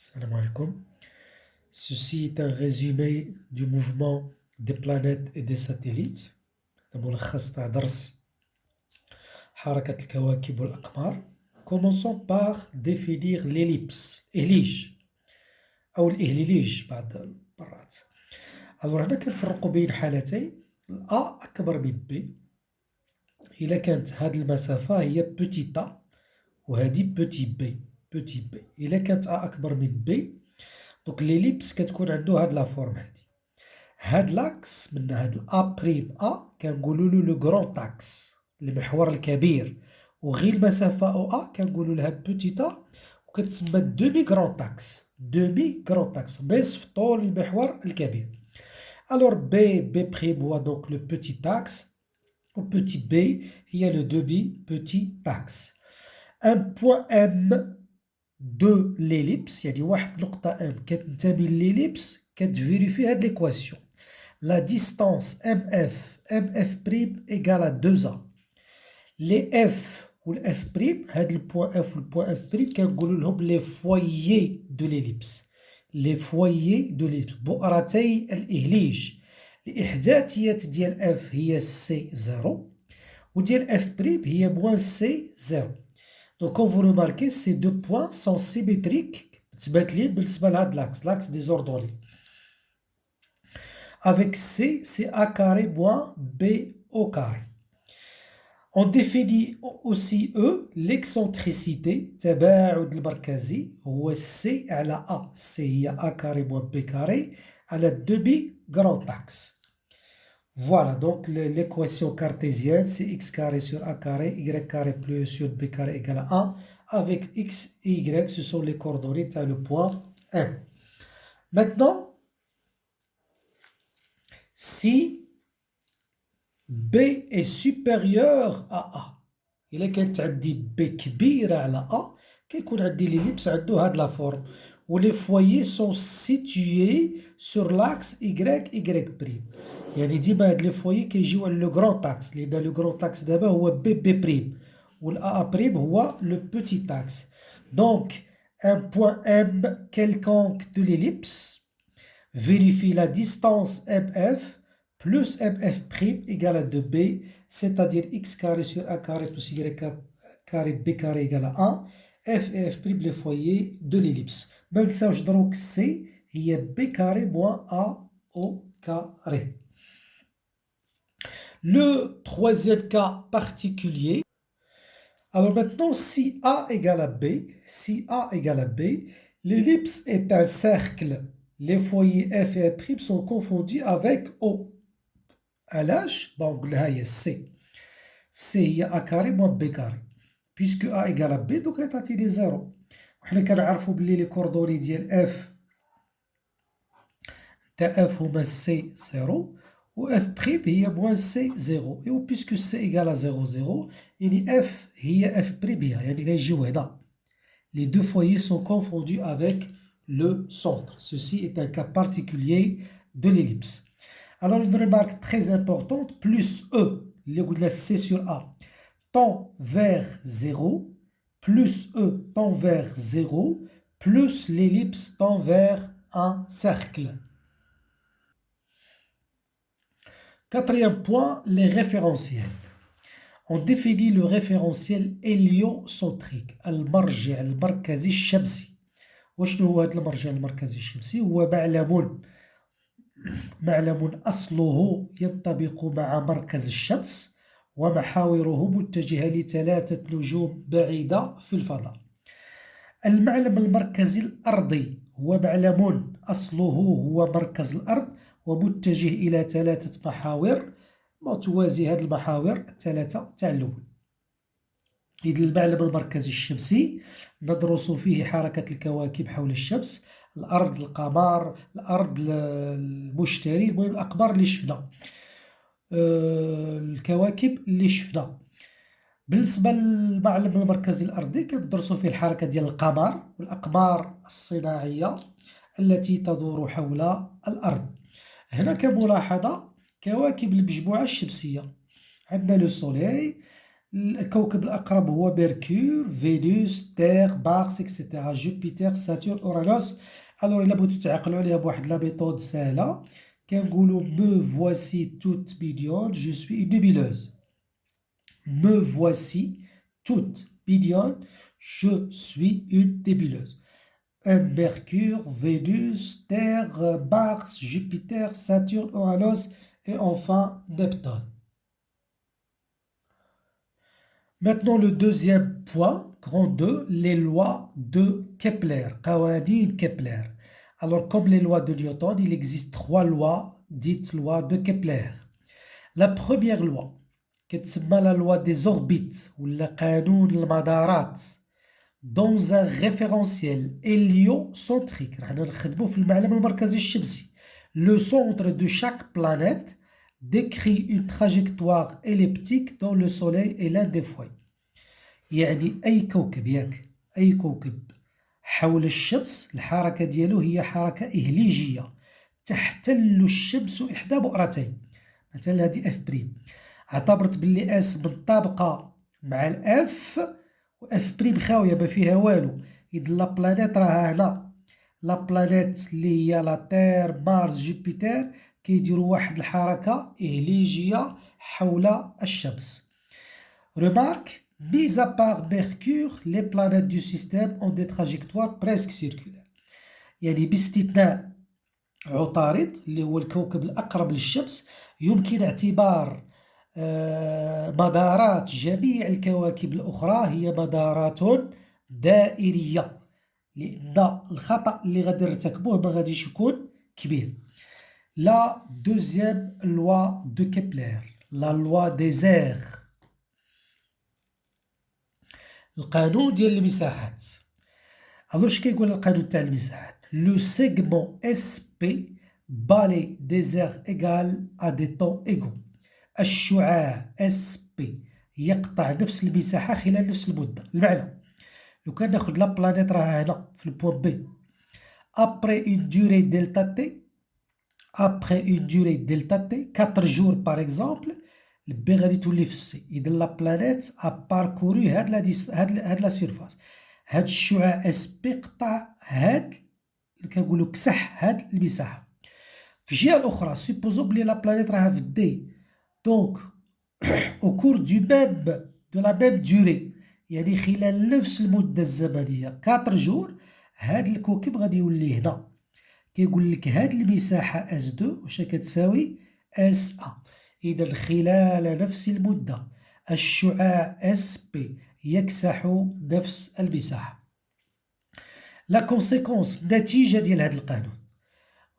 Salam alaikum. Ceci est un résumé du mouvement des planètes et des satellites. هذا ملخص تاع درس حركة الكواكب والأقمار. Commençons par définir l'ellipse, إهليج أو الإهليليج بعض المرات. alors هنا كنفرقوا بين حالتين. A أكبر من B. إلا كانت هذه المسافة هي petit a وهذه petit b. إلا كانت A أكبر من B دونك l'ellipse كتكون عنده هاد لا فورم هادي. هاد لاكس من هاد الأ بريم أ كنقولولو لو غران تاكس المحور الكبير، وغير المسافة أو أ كنقولو لها بوتيتا وكتسمى دومي غران تاكس نصف طول المحور الكبير. ألور بي بريم هو دونك لو بوتي تاكس و بوتي بي هي لو دومي بوتي تاكس. ان بوان ام دو ليليبس يعني واحد نقطة ام كتنتمي لليليبس كتفيريفي هاد ليكواسيون. La distance MF prime égale à 2A. Les F ou le F prime, هاد le point F ou le point F prime كنقولوا لهم les foyers de l'ellipse. Les foyers de l'ellipse بؤرتي الإهليج. الإحداثيات ديال F هي C0 وديال F prime هي moins C0. Donc quand vous remarquez ces deux points sont symétriques متبادلين بالنسبة لهاد l'axe des ordonnées. Avec C, c'est A carré moins B au carré. On définit aussi E, l'excentricité, تباعد المركزي هو C على A. C هي A carré moins B carré على demi grand axe. Voilà, donc l'équation cartésienne, c'est x carré sur A carré, y carré plus sur B carré égale à 1. Avec x et y, ce sont les coordonnées à le point M. Maintenant, si B est supérieur à A, إلا كانت عندي B كبيرة على A كيكون عندي l'ellipse عنده هاد la forme où les foyers sont situés sur l'axe y'. يعني ديما هاد لي فويي كيجيو على لو grand axe لأن لو grand axe دابا هو B', و A' هو le petit axe. Donc un point M quelconque de l'ellipse vérifie la distance MF plus MF' égale à 2B, c'est-à-dire x carré sur A carré plus y carré B carré égale à 1. F et F' les foyers de l'ellipse. ما نساوش دروك C هي B carré moins A au carré. Le troisième cas particulier. Alors maintenant, si A égale à B, l'ellipse est un cercle. Les foyers F et F' sont confondus avec O. علاش؟ بون نقولها هي C هي A carré moins B carré. Puisque A égale à B donc غتعطيني زيرو. وحنا كنعرفو بلي لي كوردوني ديال F تاع F هما C0 و F' هي moins C0. Et puisque C égale à 0, يعني F هي F' يعني غيجيو هنا. Les deux foyers sont confondus avec le centre. Ceci est un cas particulier de l'ellipse. Alors une remarque très importante, plus E, le C sur A, tend vers 0, plus E tend vers 0, plus l'ellipse tend vers un cercle. Quatrième point, les référentiels. On définit le référentiel héliocentrique, المرجع المركزي الشمسي. وشنو هو هذا المرجع المركزي الشمسي؟ هو معلم أصله ينطبق مع مركز الشمس ومحاوره متجهة لثلاثة نجوم بعيدة في الفضاء. المعلم المركزي الأرضي هو معلم أصله هو مركز الأرض ومتجه إلى ثلاثة محاور توازي هذه المحاور الثلاثة تاع الأول. إذن المعلم المركزي الشمسي ندرس فيه حركة الكواكب حول الشمس، الأرض، القمر، الأرض، المشتري، المهم الأقمار اللي شفنا، الكواكب اللي شفنا. بالنسبة للمعلم المركزي الأرضي كندرسو فيه الحركة ديال القمر والأقمار الصناعية التي تدور حول الأرض. هنا كملاحظة كواكب المجموعة الشمسية عندنا لو سولي، الكوكب الأقرب هو ميركور، فينوس، تير، مارس إكسيتيرا، جوبيتر، ساتورن، أورانوس. ألور إلا بغيتو تعقلو عليها بواحد لا ميثود ساهلة كنقولو me voici toute mignonne, je suis une nébuleuse. Me voici toute mignonne, je suis une nébuleuse. Mercure, Vénus, Terre, Mars, Jupiter, Saturne, Uranus et enfin Neptune. Maintenant, le deuxième point, grand 2, les lois de Kepler, Qawanin Kepler. Alors, comme les lois de Newton, il existe 3 lois, dites lois de Kepler. La première loi, qui est la loi des orbites, ou le قانون المدارات, dans un référentiel héliocentrique. Le centre de chaque planète décrit une trajectoire elliptique dont le Soleil est l'un des foyers. يعني أي كوكب ياك أي كوكب حول الشمس الحركة ديالو هي حركة إهليجية تحتل الشمس إحدى بؤرتين. مثلا هذه اف بريم اعتبرت باللي اس منطابقة مع الاف واف بريم خاوية ما فيها والو. إذا لا بلانيت راها هنا لا بلانيت اللي هي لا تير مارس جوبيتر كيديروا واحد الحركة إهليجية حول الشمس. Remarque, mis à part Mercure, les planètes du système ont des trajectoires presque circulaires. يعني باستثناء عطارد اللي هو الكوكب الأقرب للشمس يمكن اعتبار مدارات جميع الكواكب الأخرى هي مدارات دائرية لأن الخطأ اللي غادي نرتكبوه ما غاديش يكون كبير. La deuxième loi de Kepler, la loi des aires. القانون ديال المساحات. alors اش كيقول القانون تاع المساحات؟ Le segment SP balaye des aires égales à des temps égaux. الشعاع SP يقطع نفس المساحة خلال نفس المدة. المعنى لو كان ناخد لا بلانيت راها هنا في البوان بي après une durée delta T après une durée delta T 4 jours par exemple البي غادي تولي في السي. إذا لا بلانيت a parcouru هاد لا سيرفاس. هاد الشعاع اس بي قطع هاد كنقولو كسح هاد المساحة. في الجهة الأخرى سيبوزو بلي لا بلانيت راها في الدي دونك au cours du même de la même durée يعني خلال نفس المدة الزمنية 4 جور هاد الكوكب غادي يولي هنا. كيقول لك هاد المساحة اس دو واش كتساوي اس ا. إذا خلال نفس المدة الشعاع اس بي يكسح نفس المساحة. لا كونسيكونس النتيجة ديال هذا القانون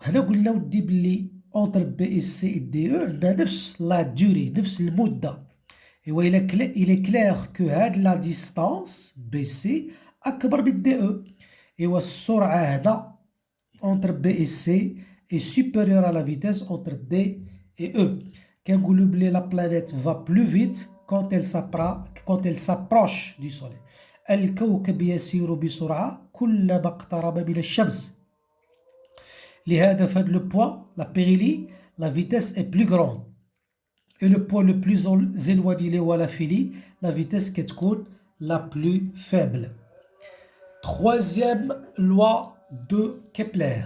هنا قلنا ودي بلي اونتر بي اس سي دي او عندنا نفس لا دوري نفس المدة. ايوا الى كلير كو هاد لا ديستانس بي سي اكبر من دي او. ايوا السرعة هنا اونتر بي اس سي اي سوبيريور ا لا فيتاس اونتر دي اي او. كنقولو بلي لا بلانيت فا بلو فيت quand elle s'approche du soleil. الكوكب يسير بسرعة كلما اقترب من الشمس. لهذا في هذا لو بوان لا بيريلي لا فيتاس est plus grande. et le point le plus éloigné اللي هو لا فيلي لا فيتاس كتكون la plus faible. Troisième loi de Kepler.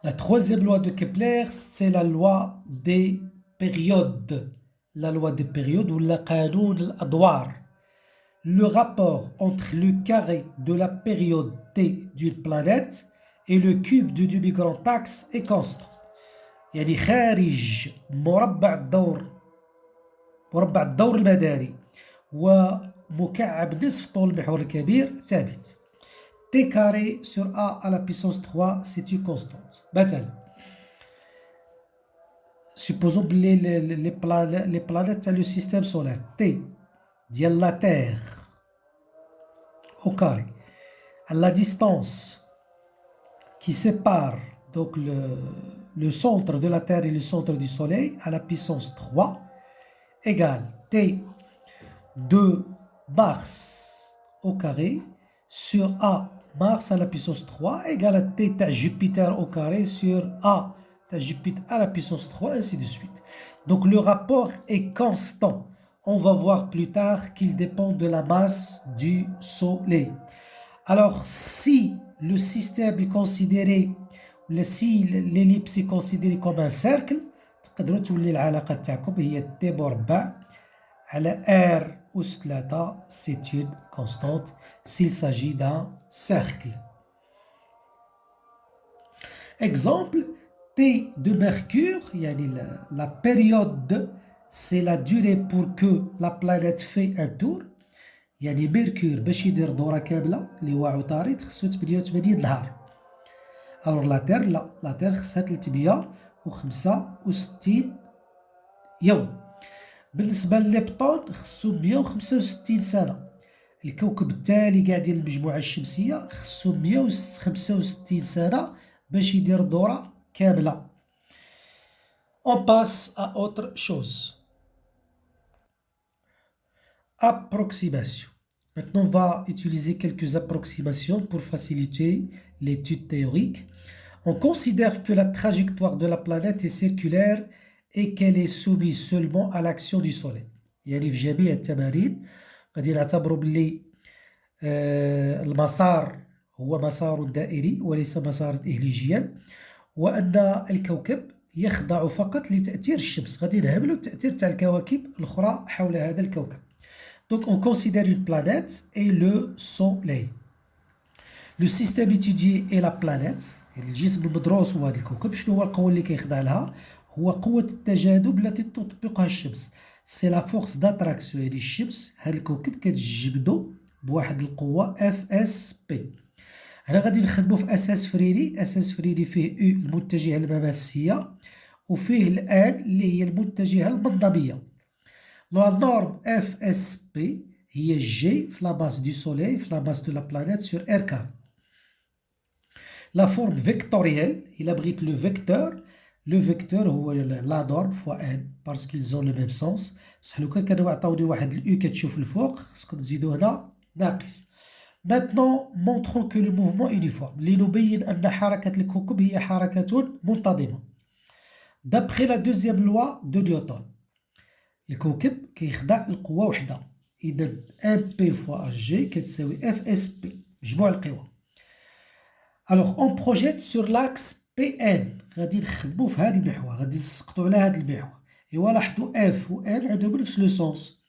La troisième loi de Kepler, c'est la loi des périodes. La loi des périodes ou la قانون الأدوار. Le rapport entre le carré de la période T d'une planète et le cube du demi-grand axe est constant. يعني خارج مربع الدور المداري ومكعب نصف طول المحور الكبير ثابت. T carré sur A à la puissance 3, c'est une constante. مثلا supposons les planètes dans le système solaire T ديال la Terre au carré à la distance qui sépare donc le centre de la Terre et le centre du Soleil à la puissance 3 égale T de Mars au carré sur A Mars à la puissance 3 égale à T Jupiter au carré sur A Jupiter à la puissance 3, ainsi de suite. Donc le rapport est constant. On va voir plus tard qu'il dépend de la masse du Soleil. Alors, si le système est considéré, si l'ellipse est considérée comme un cercle, تقدروا تولي العلاقة تاعكم هي T مربع على R أس 3, c'est une constante s'il s'agit d'un cercle. Exemple, T de Mercure, la période, c'est la durée pour que la planète fait un tour. يعني ميركور باش يدير دورة كاملة اللي هو عطارد خصو 88 نهار. الوغ لا تير خصها 365 يوم. بالنسبة لنبطون خصو 165 سنة. الكوكب التالي كاع ديال المجموعة الشمسية خصو 165 سنة باش يدير دورة كاملة. On passe à autre chose. Approximation. Maintenant, on va utiliser quelques approximations pour faciliter l'étude théorique. On considère que la trajectoire de la planète est circulaire et qu'elle est soumise seulement à l'action du Soleil. يعني في جميع التمارين غادي نعتبروا باللي المسار هو مسار دائري وليس مسارا إهليجيا، وأن الكوكب يخضع فقط لتأثير الشمس. غادي نهملوا التأثير تاع الكواكب الأخرى حول هذا الكوكب. Donc on considère une planète et le Soleil. Le système étudié est la planète. الجسم المدروس هو هذا الكوكب. شنو هو القوة اللي كيخضع لها؟ هو قوة التجاذب التي تطبقها الشمس. سي لا فورس داتراكسيون. يعني الشمس هذا الكوكب كتجبدو بواحد القوة اف اس بي. هنا غادي نخدمو في اساس فريدي. اساس فريدي فيه او المتجهة المماسية وفيه الان اللي هي المتجهة المنظمية. La norme FSP هي G في la masse du soleil في la masse de la planète sur R carré. La forme vectorielle, il abrite le vecteur هو la norme fois n parce qu'ils ont le même sens. بصح لو كان كانوا عطاوني واحد الأو كتشوف الفوق خصكم تزيدو هنا ناقص. Maintenant, montrons que le mouvement est uniforme. لنبين أن حركة الكوكب هي حركة منتظمة. D'après la deuxième loi de Newton. الكوكب كيخضع لقوة وحدة. إذا MP fois G كتساوي FSP مجموع القوى. Alors on projette sur l'axe PN. غادي نخدمو في هذا المحور. غادي نسقطو على هذا المحور. إوا لاحظوا F و N عندهم نفس لو سونس.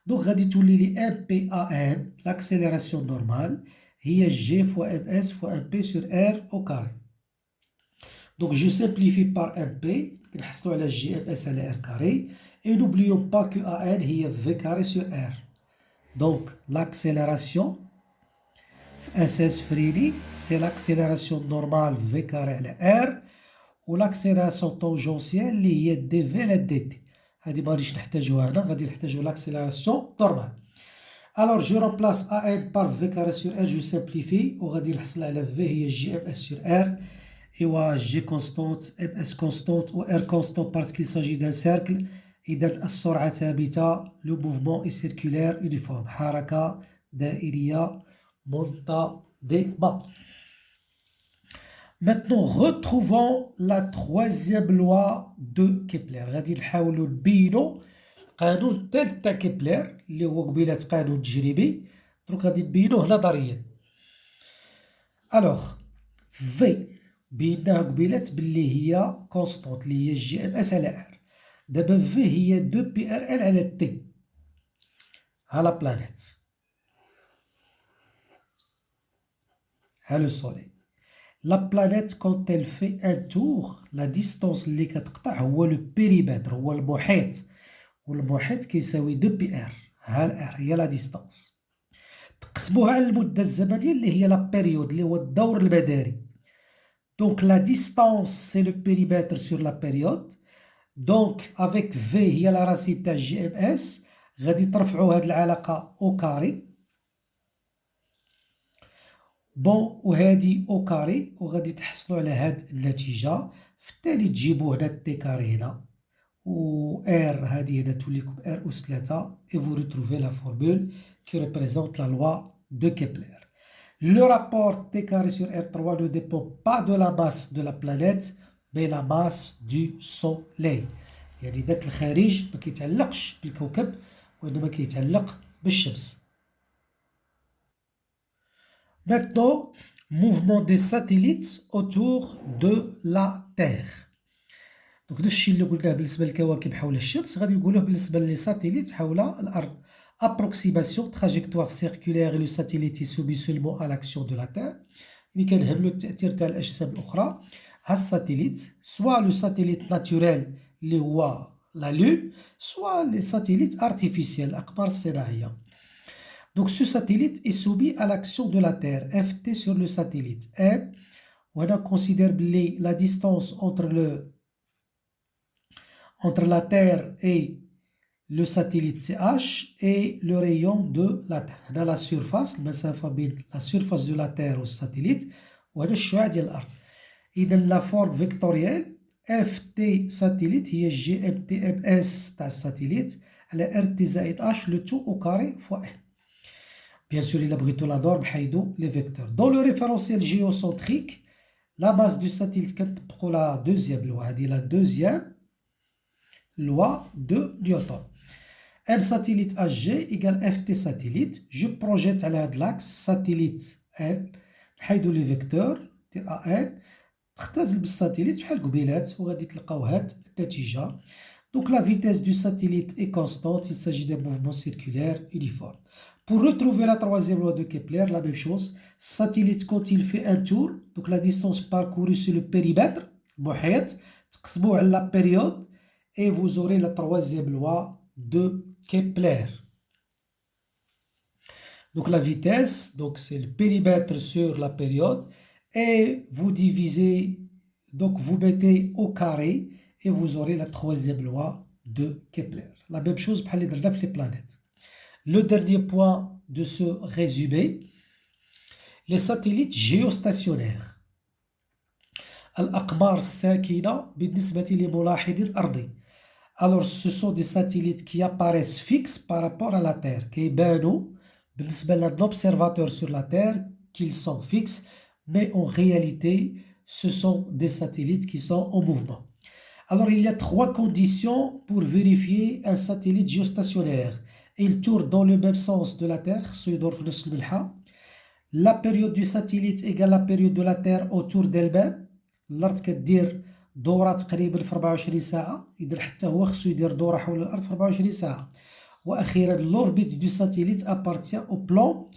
دونك غادي تولي لي MPAN l'accélération normale هي G fois MS fois MP sur R au carré. Donc je simplifie par MP كنحصلو على GMS على R carré. Et n'oublions pas que AN هي V carré sur R. Donc l'accélération SS Freely c'est l'accélération normale V carré على R و l'accélération tangentielle اللي هي dV على dt. هذه ما غاديش نحتاجوها هنا، غادي نحتاجو l'accélération normale. Alors je remplace AN par V carré sur R, je simplifie وغادي نحصل على V هي GMS sur R et G constante, MS constante ou R constante parce qu'il s'agit d'un cercle. إذا السرعة ثابتة. Le mouvement est circulaire uniforme. حركة دائرية منتظمة. Maintenant, retrouvons la troisième loi de Kepler. غادي نحاولوا نبينوا القانون الثالث تاع كيبلر اللي هو قبيلة قانون تجريبي. دروك غادي نبينوه نظريا. Alors V بيناها قبيلة باللي هي كونستانت اللي هي جي ام اس على ار. دابا في هي 2 بي ار ال على تي على لا بلانيت على لو سوليل. لا بلانيت كونت elle fait un tour la distance اللي كتقطع هو لو بيريمتر هو المحيط، والمحيط كيساوي 2 بي ار. ها الار هي لا ديستانس. تقسموها على المدة الزمنية اللي هي لا بيريود اللي هو الدور المداري. دونك لا ديستانس سي لو بيريمتر سور لا بيريود. دونك افيك في هي لا راسين تاع جي ام اس غادي ترفعوا هاد العلاقة او كاري بون وهادي او كاري وغادي تحصلوا على هاد النتيجة. في التالي تجيبوا هنا تي كاري هنا و ار هادي هنا تولي لكم ار اس 3 et vous retrouvez la formule qui représente la loi de Kepler. Le rapport T carré sur R3 ne dépend pas de la masse de la planète بين la masse du soleil. يعني داك الخارج ما كيتعلقش بالكوكب وإنما كيتعلق بالشمس. Maintenant, mouvement des satellites autour de la Terre. دونك نفس الشيء اللي قلناه بالنسبة للكواكب حول الشمس غادي نقولوه بالنسبة للساتيليت حول الأرض. Approximation, trajectoire circulaire et le satellite est soumis seulement à l'action de la Terre. يعني كنهملو التأثير تاع الأجسام الأخرى على الساتيليت، سوا لو ساتيليت ناتوريل اللي هو لا لون، سوا لي ساتيليت ارتيفيسيال الأقمار الصناعية. Donc ce satellite est soumis à l'action de la Terre, FT sur le satellite. M, on considère la distance entre la Terre et le satellite CH et le rayon de la Terre. Dans la surface, la surface de la Terre au satellite, ou الشعاع ديال الأرض. إذا la forme vectorielle FT satellite هي GMTMS تاع الساتellite على RT زائد H le tout au carré fois N. Bien sûr, il a brûlé la norme حيدو les vecteurs. Dans le référentiel géocentrique, la masse du satellite كتبقى la deuxième loi, هذه la deuxième loi de Newton. M satellite HG égale FT satellite. Je projette على هذا l'axe satellite N نحيدو les vecteurs ديال AN تختزل بالساتellite بحال قبيلات وغادي تلقاو هاد النتيجة. Donc la vitesse du satellite est constante, il s'agit d'un mouvement circulaire uniforme. Pour retrouver la troisième loi de Kepler, la même chose, satellite quand il fait un tour, donc la distance parcourue sur le périmètre, محيط, تقسموه على la période et vous aurez la troisième loi de Kepler. Donc la vitesse, donc c'est le périmètre sur la période et vous divisez, donc vous mettez au carré et vous aurez la troisième loi de Kepler. La même chose pour les planètes. Le dernier point de ce résumé, les satellites géostationnaires. الأقمار الساكنة بالنسبة لملاحظ الأرضي. Alors ce sont des satellites qui apparaissent fixes par rapport à la Terre. كيبانوا بالنسبة للobservateur sur la Terre qu'ils sont fixes, mais en réalité ce sont des satellites qui sont en mouvement. Alors il y a trois conditions pour vérifier un satellite géostationnaire. Il tourne dans le même sens de la Terre, la période du satellite égale la période de la Terre autour d'elle-même. الأرض كدير دورة تقريبا في 24 ساعة، إذا حتى هو خصو يدير دورة حول الأرض في 24 ساعة. وأخيرا l'orbite du satellite appartient au plan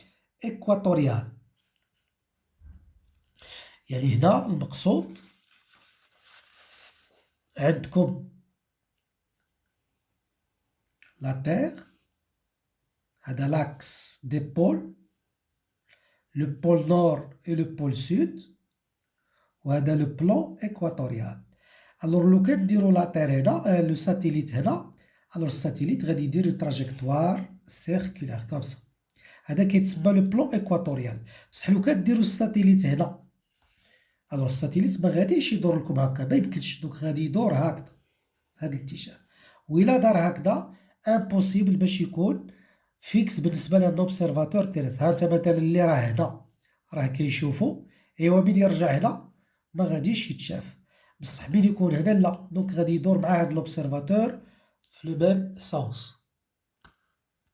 équatorial. يعني هنا المقصود عندكم la Terre هذا l'axe des pôles, le pôle nord et le pôle sud, وهذا le plan équatorial. Alors لو كنديرو لا تير هنا لو ساتيليت هنا، alors الساتيليت غادي يدير une trajectoire circulaire comme ça. هذا كيتسمى لو بلون إكواتوريال. بصح لو كديرو الساتيليت هنا، alors الساتيليت ما غاديش يدور لكم هكا، ما يمكنش، دوك غادي يدور هكذا هذا الاتجاه. وإلا دار هكذا امبوسيبل باش يكون فيكس بالنسبة للأوبسيرفاتور تيرستر. ها انت مثلا اللي راه هنا راه كيشوفو، ايوا مين يرجع هنا ما غاديش يتشاف، بصح مين يكون هنا لا، دونك غادي يدور مع هاد لوبسيرفاتور في لو ميم سونس.